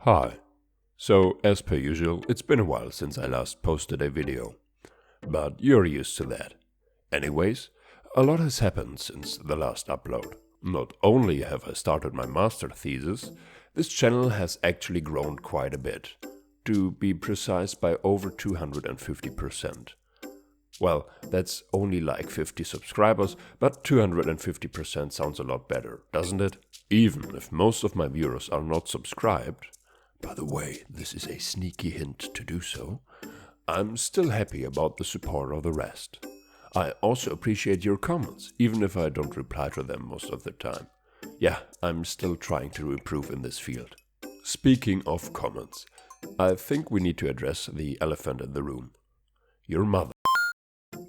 Hi. So, as per usual, it's been a while since I last posted a video. But you're used to that. Anyways, a lot has happened since the last upload. Not only have I started my master thesis, this channel has actually grown quite a bit. To be precise, by over 250%. Well, that's only like 50 subscribers, but 250% sounds a lot better, doesn't it? Even if most of my viewers are not subscribed, by the way, this is a sneaky hint to do so, I'm still happy about the support of the rest. I also appreciate your comments, even if I don't reply to them most of the time. Yeah, I'm still trying to improve in this field. Speaking of comments, I think we need to address the elephant in the room. Your mother.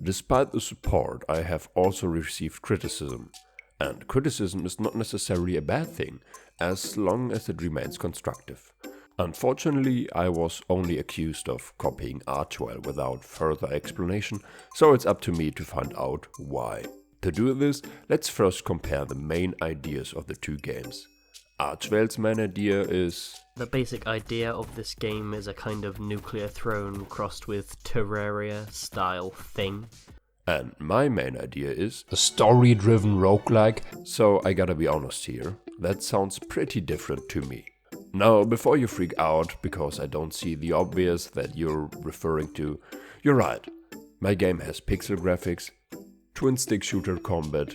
Despite the support, I have also received criticism. And criticism is not necessarily a bad thing, as long as it remains constructive. Unfortunately, I was only accused of copying archvale without further explanation, so it's up to me to find out why. To do this, let's first compare the main ideas of the two games. Archvale's main idea is... The basic idea of this game is a kind of nuclear throne crossed with Terraria style thing. And my main idea is a story-driven roguelike, so I gotta be honest here, that sounds pretty different to me. Now, before you freak out because I don't see the obvious that you're referring to, you're right. My game has pixel graphics, twin-stick shooter combat,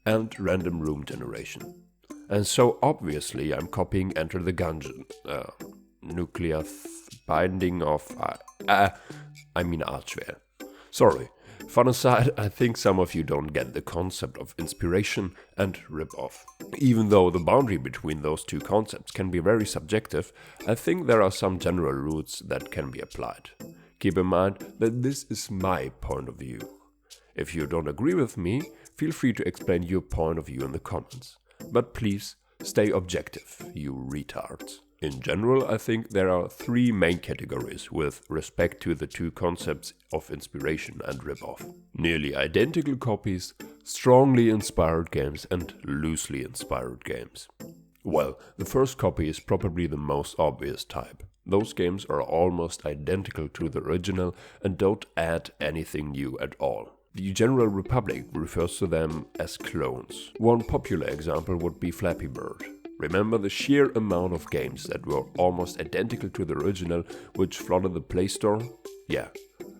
and random room generation. And so obviously I'm copying Enter the Gungeon, nuclear binding of... archvale. Sorry. Fun aside, I think some of you don't get the concept of inspiration and rip-off. Even though the boundary between those two concepts can be very subjective, I think there are some general rules that can be applied. Keep in mind that this is my point of view. If you don't agree with me, feel free to explain your point of view in the comments. But please, stay objective, you retards. In general, I think there are three main categories with respect to the two concepts of inspiration and rip-off. Nearly identical copies, strongly inspired games, and loosely inspired games. Well, the first copy is probably the most obvious type. Those games are almost identical to the original and don't add anything new at all. The general public refers to them as clones. One popular example would be Flappy Bird. Remember the sheer amount of games that were almost identical to the original, which flooded the Play Store? Yeah,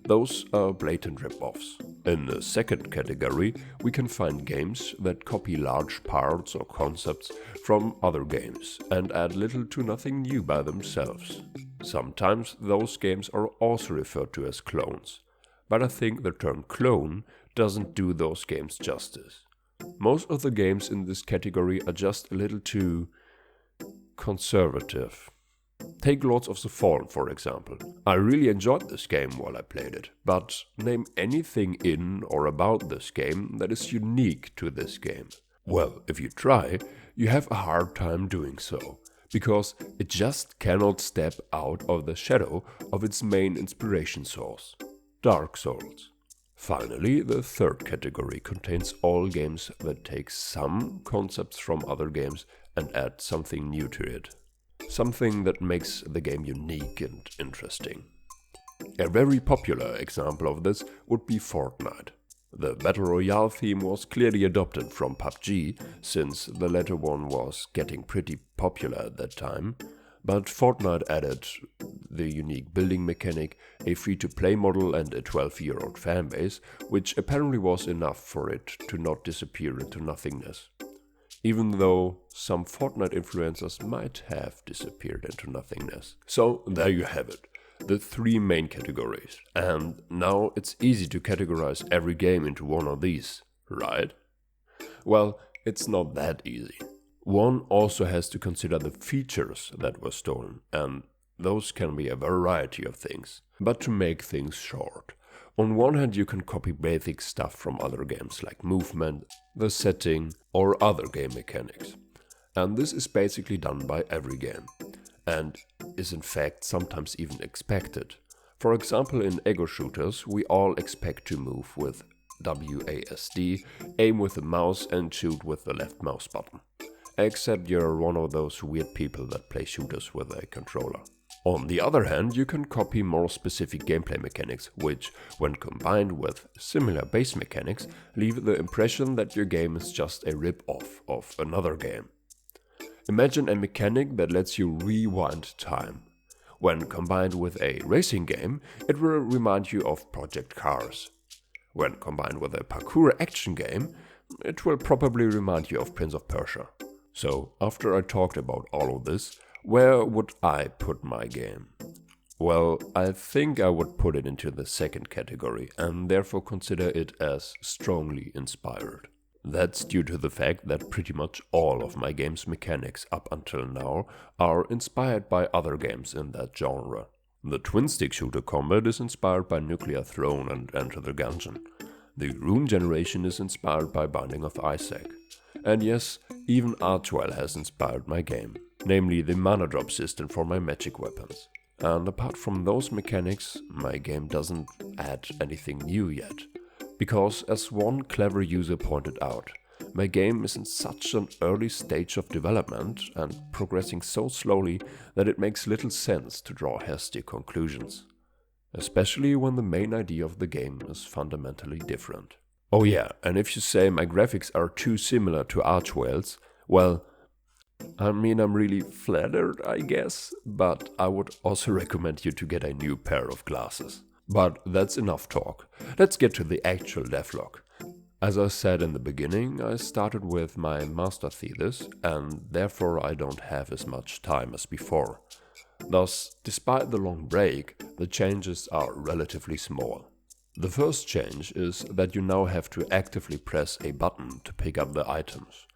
those are blatant rip-offs. In the second category, we can find games that copy large parts or concepts from other games and add little to nothing new by themselves. Sometimes those games are also referred to as clones, but I think the term clone doesn't do those games justice. Most of the games in this category are just a little too conservative. Take Lords of the Fallen, for example. I really enjoyed this game while I played it, but name anything in or about this game that is unique to this game. Well, if you try, you have a hard time doing so, because it just cannot step out of the shadow of its main inspiration source, Dark Souls. Finally, the third category contains all games that take some concepts from other games and add something new to it. Something that makes the game unique and interesting. A very popular example of this would be Fortnite. The Battle Royale theme was clearly adopted from PUBG, since the latter one was getting pretty popular at that time. But Fortnite added the unique building mechanic, a free-to-play model and a 12-year-old fanbase, which apparently was enough for it to not disappear into nothingness. Even though some Fortnite influencers might have disappeared into nothingness. So there you have it, the three main categories. And now it's easy to categorize every game into one of these, right? Well, it's not that easy. One also has to consider the features that were stolen, and those can be a variety of things. But to make things short, on one hand you can copy basic stuff from other games like movement, the setting, or other game mechanics. And this is basically done by every game, and is in fact sometimes even expected. For example, in ego shooters we all expect to move with WASD, aim with the mouse and shoot with the left mouse button. except you're one of those weird people that play shooters with a controller. On the other hand, you can copy more specific gameplay mechanics, which, when combined with similar base mechanics, leave the impression that your game is just a rip-off of another game. Imagine a mechanic that lets you rewind time. When combined with a racing game, it will remind you of Project Cars. When combined with a parkour action game, it will probably remind you of Prince of Persia. So, after I talked about all of this, where would I put my game? Well, I think I would put it into the second category and therefore consider it as strongly inspired. That's due to the fact that pretty much all of my game's mechanics up until now are inspired by other games in that genre. The twin-stick shooter combat is inspired by Nuclear Throne and Enter the Gungeon. The rune generation is inspired by Binding of Isaac. And yes, even archvale has inspired my game, namely the mana drop system for my magic weapons. And apart from those mechanics, my game doesn't add anything new yet. Because, as one clever user pointed out, my game is in such an early stage of development and progressing so slowly that it makes little sense to draw hasty conclusions. Especially when the main idea of the game is fundamentally different. Oh yeah, and if you say my graphics are too similar to archvale's, well, I'm really flattered, I guess, but I would also recommend you to get a new pair of glasses. But that's enough talk. Let's get to the actual devlog. As I said in the beginning, I started with my master thesis, and therefore I don't have as much time as before. Thus, despite the long break, the changes are relatively small. The first change is that you now have to actively press a button to pick up the items.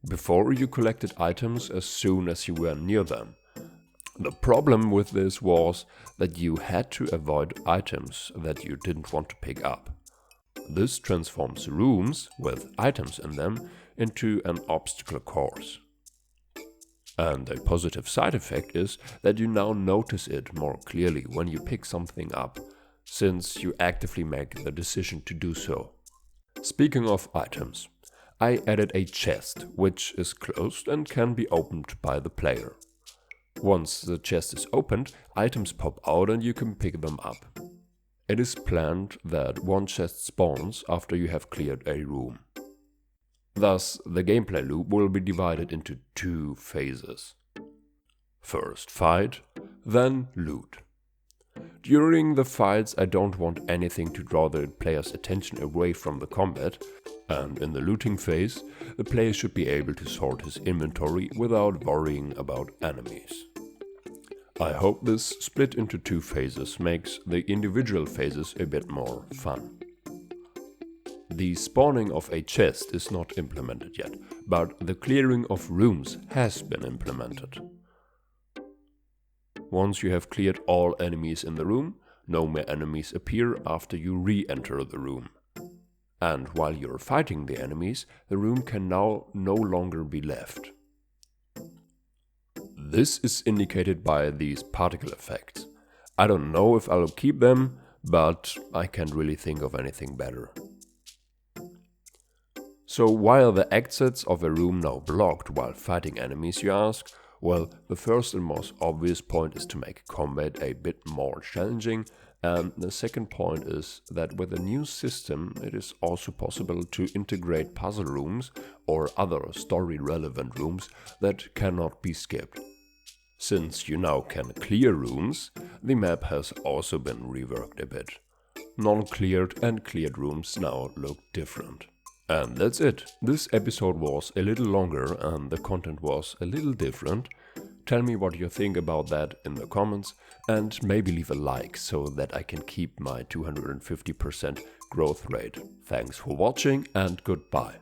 Before, you collected items as soon as you were near them. The problem with this was that you had to avoid items that you didn't want to pick up. This transforms rooms with items in them into an obstacle course. And a positive side effect is that you now notice it more clearly when you pick something up, since you actively make the decision to do so. Speaking of items, I added a chest, which is closed and can be opened by the player. Once the chest is opened, items pop out and you can pick them up. It is planned that one chest spawns after you have cleared a room. Thus, the gameplay loop will be divided into two phases. First fight, then loot. During the fights, I don't want anything to draw the player's attention away from the combat, and in the looting phase, the player should be able to sort his inventory without worrying about enemies. I hope this split into two phases makes the individual phases a bit more fun. The spawning of a chest is not implemented yet, but the clearing of rooms has been implemented. Once you have cleared all enemies in the room, no more enemies appear after you re-enter the room. And while you're fighting the enemies, the room can now no longer be left. This is indicated by these particle effects. I don't know if I'll keep them, but I can't really think of anything better. So why are the exits of a room now blocked while fighting enemies, you ask? Well, the first and most obvious point is to make combat a bit more challenging, and the second point is that with a new system it is also possible to integrate puzzle rooms or other story-relevant rooms that cannot be skipped. Since you now can clear rooms, the map has also been reworked a bit. Non-cleared and cleared rooms now look different. And that's it. This episode was a little longer and the content was a little different. Tell me what you think about that in the comments and maybe leave a like so that I can keep my 250% growth rate. Thanks for watching and goodbye.